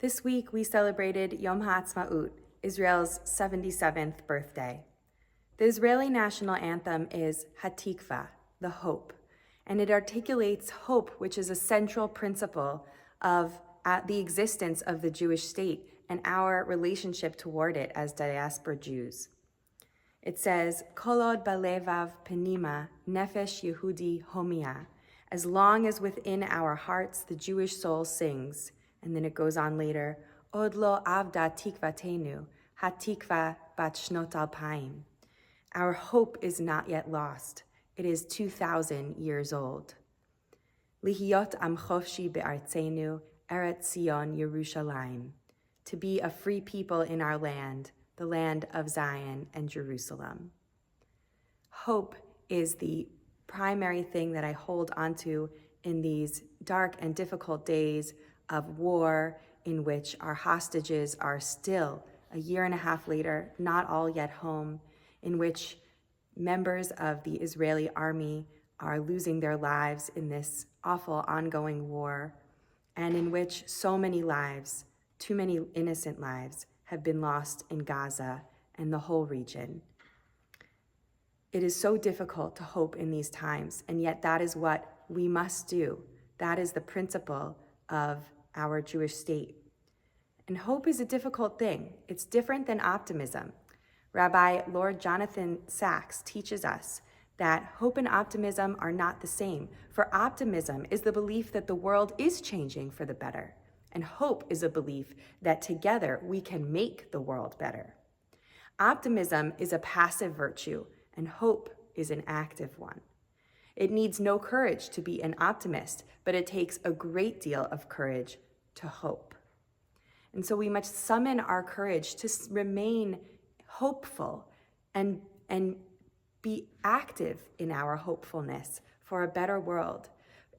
This week we celebrated Yom Haatzmaut, Israel's 77th birthday. The Israeli national anthem is Hatikva, the hope, and it articulates hope, which is a central principle of the existence of the Jewish state and our relationship toward it as diaspora Jews. It says, Kol od balevav penima nefesh Yehudi homia, as long as within our hearts the Jewish soul sings. And then it goes on later, Od lo avda tikvatenu, hatikva bat shnot alpaim. Our hope is not yet lost. It is 2,000 years old. Lihiot am chofshi be'artzenu, Eretz Zion Yerushalayim. To be a free people in our land, the land of Zion and Jerusalem. Hope is the primary thing that I hold onto in these dark and difficult days of war, in which our hostages are still, a year and a half later, not all yet home, in which members of the Israeli army are losing their lives in this awful ongoing war, and in which so many lives, too many innocent lives, have been lost in Gaza and the whole region. It is so difficult to hope in these times, and yet that is what we must do. That is the principle of our Jewish state. And hope is a difficult thing. It's different than optimism. Rabbi Lord Jonathan Sacks teaches us that hope and optimism are not the same. For optimism is the belief that the world is changing for the better. And hope is a belief that together we can make the world better. Optimism is a passive virtue, and hope is an active one. It needs no courage to be an optimist, but it takes a great deal of courage to hope. And so we must summon our courage to remain hopeful and be active in our hopefulness for a better world.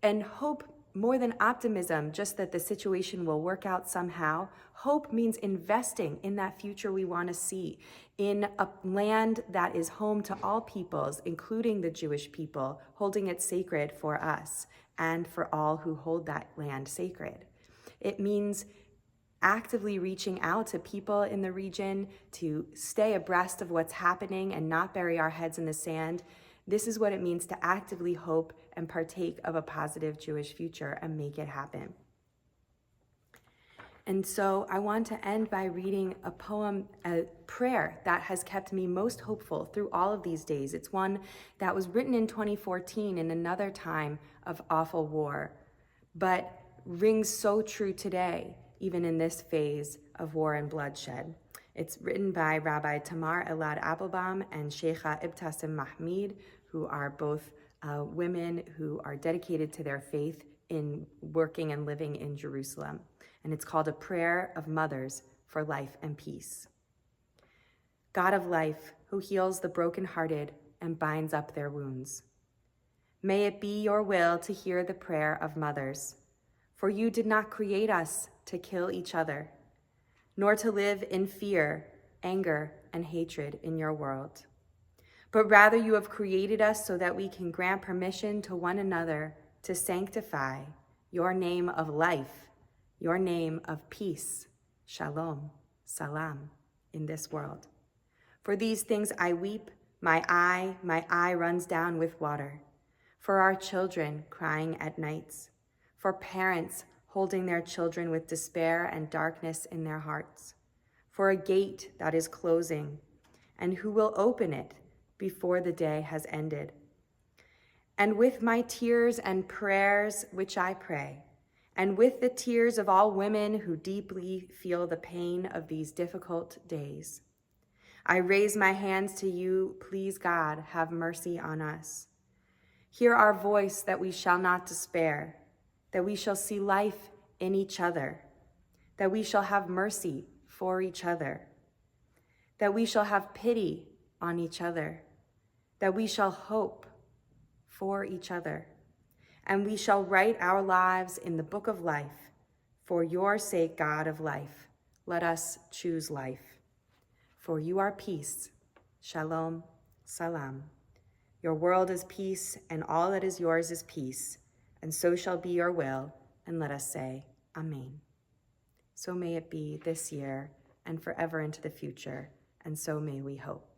And hope more than optimism, just that the situation will work out somehow. Hope means investing in that future we want to see, in a land that is home to all peoples, including the Jewish people, holding it sacred for us and for all who hold that land sacred. It means actively reaching out to people in the region to stay abreast of what's happening and not bury our heads in the sand. This is what it means to actively hope and partake of a positive Jewish future and make it happen. And so I want to end by reading a poem, a prayer that has kept me most hopeful through all of these days. It's one that was written in 2014 in another time of awful war, but rings so true today, even in this phase of war and bloodshed. It's written by Rabbi Tamar Elad Applebaum and Sheikha Ibtasim Mahmoud, who are both women who are dedicated to their faith in working and living in Jerusalem. And it's called A Prayer of Mothers for Life and Peace. God of life, who heals the brokenhearted and binds up their wounds, may it be your will to hear the prayer of mothers, for you did not create us to kill each other, nor to live in fear, anger, and hatred in your world. But rather you have created us so that we can grant permission to one another to sanctify your name of life, your name of peace, shalom, salam, in this world. For these things I weep, my eye runs down with water. For our children crying at nights, for parents holding their children with despair and darkness in their hearts, for a gate that is closing, and who will open it before the day has ended. And with my tears and prayers which I pray, and with the tears of all women who deeply feel the pain of these difficult days, I raise my hands to you. Please, God, have mercy on us. Hear our voice that we shall not despair, that we shall see life in each other, that we shall have mercy for each other, that we shall have pity on each other, that we shall hope for each other, and we shall write our lives in the book of life. For your sake, God of life, let us choose life. For you are peace, shalom, salam. Your world is peace, and all that is yours is peace, and so shall be your will, and let us say, Amen. So may it be this year and forever into the future, and so may we hope.